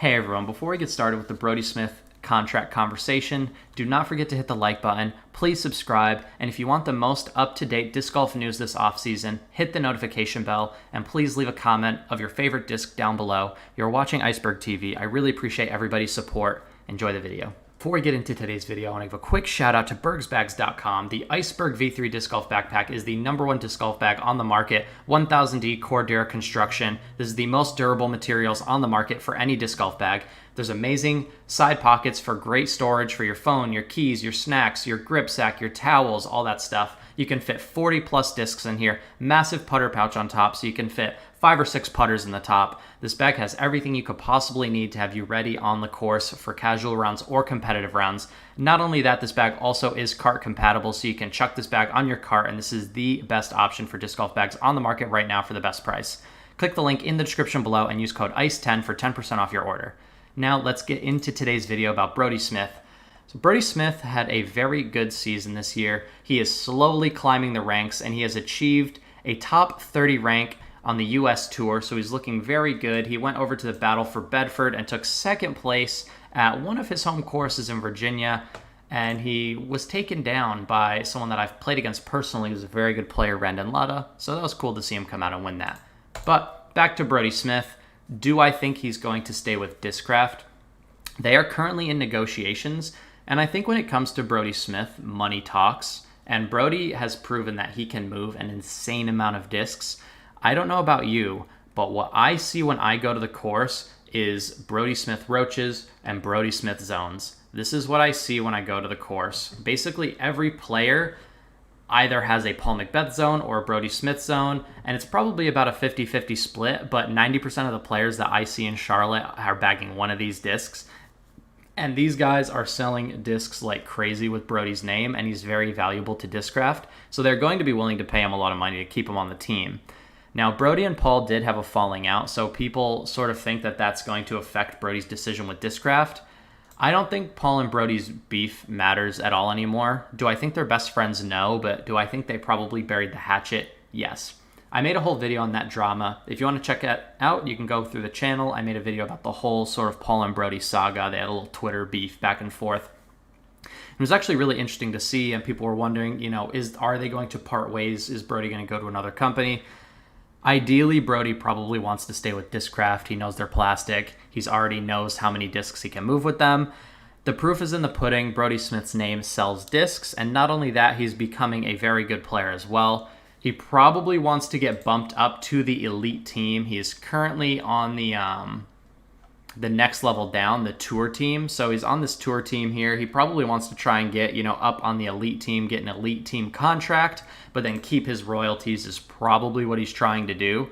Hey everyone, before we get started with the Brodie Smith contract conversation, do not forget to hit the like button, please subscribe, and if you want the most up-to-date disc golf news this offseason, hit the notification bell, and please leave a comment of your favorite disc down below. You're watching Iceberg TV. I really appreciate everybody's support. Enjoy the video. Before we get into today's video, I want to give a quick shout out to bergsbags.com. The Iceberg V3 disc golf backpack is the #1 disc golf bag on the market, 1000D Cordura construction. This is the most durable materials on the market for any disc golf bag. There's amazing side pockets for great storage for your phone, your keys, your snacks, your grip sack, your towels, all that stuff. You can fit 40 plus discs in here, massive putter pouch on top so you can fit 5 or 6 putters in the top. This bag has everything you could possibly need to have you ready on the course for casual rounds or competitive rounds. Not only that, this bag also is cart compatible, so you can chuck this bag on your cart, and this is the best option for disc golf bags on the market right now for the best price. Click the link in the description below and use code ICE10 for 10% off your order. Now let's get into today's video about Brodie Smith. So Brodie Smith had a very good season this year. He is slowly climbing the ranks, and he has achieved a top 30 rank on the US Tour, so he's looking very good. He went over to the Battle for Bedford and took second place at one of his home courses in Virginia, and he was taken down by someone that I've played against personally, who's a very good player, Randon Lutta, so that was cool to see him come out and win that. But back to Brodie Smith. Do I think he's going to stay with Discraft? They are currently in negotiations, and I think when it comes to Brodie Smith, money talks, and Brodie has proven that he can move an insane amount of discs. I don't know about you, but what I see when I go to the course is Brodie Smith roaches and Brodie Smith zones. This is what I see when I go to the course. Basically, every player either has a Paul McBeth zone or a Brodie Smith zone, and it's probably about a 50-50 split, but 90% of the players that I see in Charlotte are bagging one of these discs. And these guys are selling discs like crazy with Brodie's name, and he's very valuable to Discraft, so they're going to be willing to pay him a lot of money to keep him on the team. Now, Brodie and Paul did have a falling out, so people sort of think that that's going to affect Brodie's decision with Discraft. I don't think Paul and Brodie's beef matters at all anymore. Do I think they're best friends? No, but do I think they probably buried the hatchet? Yes. I made a whole video on that drama. If you want to check it out, you can go through the channel. I made a video about the whole sort of Paul and Brodie saga. They had a little Twitter beef back and forth. It was actually really interesting to see, and people were wondering, are they going to part ways? Is Brodie going to go to another company? Ideally, Brodie probably wants to stay with Discraft. He knows they're plastic. He's already knows how many discs he can move with them. The proof is in the pudding. Brodie Smith's name sells discs, and not only that, he's becoming a very good player as well. He probably wants to get bumped up to the elite team. He is currently on the next level down, the tour team. So he's on this tour team here. He probably wants to try and get, up on the elite team, get an elite team contract, but then keep his royalties is probably what he's trying to do.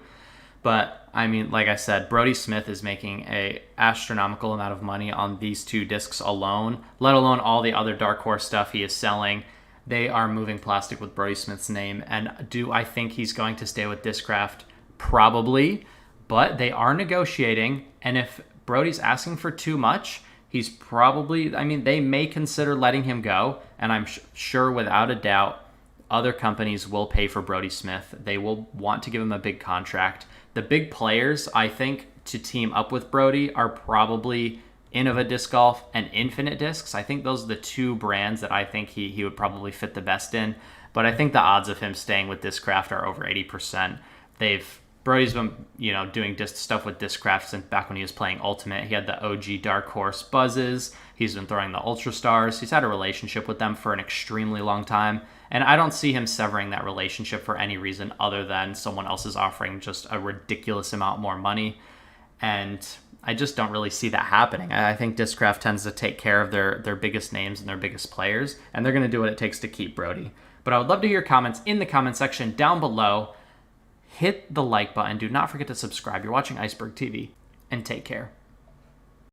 But I mean, like I said, Brodie Smith is making a astronomical amount of money on these 2 discs alone, let alone all the other dark horse stuff he is selling. They are moving plastic with Brodie Smith's name. And do I think he's going to stay with Discraft? Probably, but they are negotiating, and if Brodie's asking for too much, he's probably, they may consider letting him go, and I'm sure without a doubt other companies will pay for Brodie Smith. They will want to give him a big contract. The big players, I think, to team up with Brodie are probably Innova Disc Golf and Infinite Discs. I think those are the 2 brands that I think he would probably fit the best in, but I think the odds of him staying with Discraft are over 80%. Brodie's been, doing disc stuff with Discraft since back when he was playing Ultimate. He had the OG Dark Horse Buzzes. He's been throwing the Ultra Stars. He's had a relationship with them for an extremely long time, and I don't see him severing that relationship for any reason other than someone else is offering just a ridiculous amount more money, and I just don't really see that happening. I think Discraft tends to take care of their biggest names and their biggest players, and they're going to do what it takes to keep Brodie. But I would love to hear your comments in the comment section down below. Hit the like button. Do not forget to subscribe. You're watching Iceberg TV, and take care.